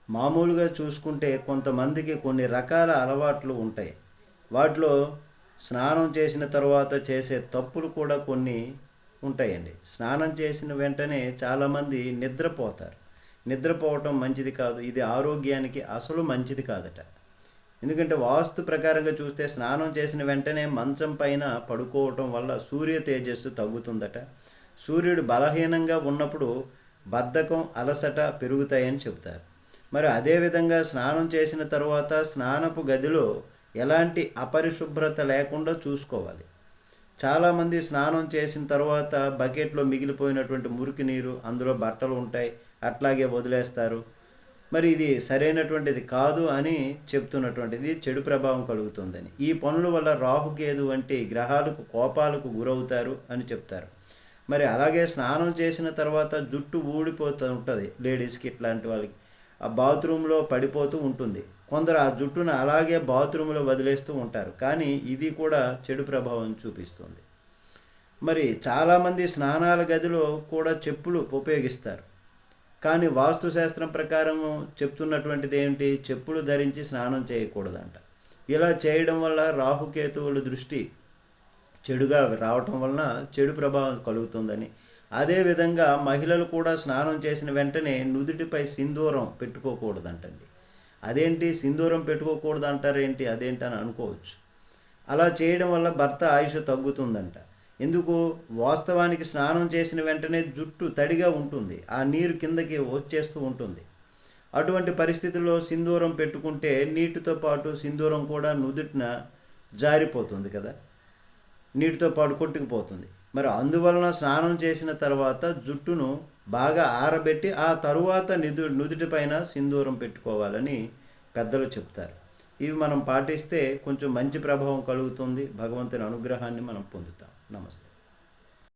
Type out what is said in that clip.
మామూలుగా చూసుకుంటే కొంతమందికి కొన్ని రకాల అలవాట్లు ఉంటాయి. వాటిలో స్నానం చేసిన తర్వాత చేసే తప్పులు కూడా కొన్ని ఉంటాయండి. స్నానం చేసిన వెంటనే చాలామంది నిద్రపోతారు. నిద్రపోవటం మంచిది కాదు. ఇది ఆరోగ్యానికి అసలు మంచిది కాదట. ఎందుకంటే వాస్తు ప్రకారంగా చూస్తే స్నానం చేసిన వెంటనే మంచం పైన పడుకోవటం వల్ల సూర్య తేజస్సు తగ్గుతుందట. సూర్యుడు బలహీనంగా ఉన్నప్పుడు బద్ధకం, అలసట పెరుగుతాయని చెబుతారు. మరి అదేవిధంగా స్నానం చేసిన తర్వాత స్నానపు గదిలో ఎలాంటి అపరిశుభ్రత లేకుండా చూసుకోవాలి. చాలామంది స్నానం చేసిన తర్వాత బకెట్లో మిగిలిపోయినటువంటి మురికి నీరు, అందులో బట్టలు ఉంటాయి, అట్లాగే వదిలేస్తారు. మరి ఇది సరైనటువంటిది కాదు అని చెప్తున్నటువంటిది, చెడు ప్రభావం కలుగుతుందని. ఈ పనుల వల్ల రాహుకేతు వంటి గ్రహాలకు కోపాలకు గురవుతారు అని చెప్తారు. మరి అలాగే స్నానం చేసిన తర్వాత జుట్టు ఊడిపోతూ ఉంటుంది లేడీస్కి, ఇట్లాంటి వాళ్ళకి ఆ బాత్రూంలో పడిపోతూ ఉంటుంది. కొందరు ఆ జుట్టును అలాగే బాత్రూంలో వదిలేస్తూ ఉంటారు. కానీ ఇది కూడా చెడు ప్రభావం చూపిస్తుంది. మరి చాలామంది స్నానాల గదిలో కూడా చెప్పులు ఉపయోగిస్తారు. కానీ వాస్తుశాస్త్రం ప్రకారం చెప్తున్నటువంటిది ఏంటి? చెప్పులు ధరించి స్నానం చేయకూడదంట. ఇలా చేయడం వల్ల రాహుకేతువుల దృష్టి చెడుగా రావటం వలన చెడు ప్రభావం కలుగుతుందని. అదేవిధంగా మహిళలు కూడా స్నానం చేసిన వెంటనే నుదుటిపై సింధూరం పెట్టుకోకూడదంటండి. అదేంటి సింధూరం పెట్టుకోకూడదు అంటారేంటి, అదేంటి అని అనుకోవచ్చు. అలా చేయడం వల్ల భర్త ఆయుష్ తగ్గుతుందంట. ఎందుకు? వాస్తవానికి స్నానం చేసిన వెంటనే జుట్టు తడిగా ఉంటుంది, ఆ నీరు కిందకి వచ్చేస్తూ ఉంటుంది. అటువంటి పరిస్థితుల్లో సింధూరం పెట్టుకుంటే నీటితో పాటు సింధూరం కూడా నుదుటిన జారిపోతుంది కదా, నీటితో పాటు కొట్టుకుపోతుంది. మరి అందువలన స్నానం చేసిన తర్వాత జుట్టును బాగా ఆరబెట్టి ఆ తరువాత నుదుటిపైన సింధూరం పెట్టుకోవాలని పెద్దలు చెప్తారు. ఇవి మనం పాటిస్తే కొంచెం మంచి ప్రభావం కలుగుతుంది. భగవంతుని అనుగ్రహాన్ని మనం పొందుతాం. నమస్తే.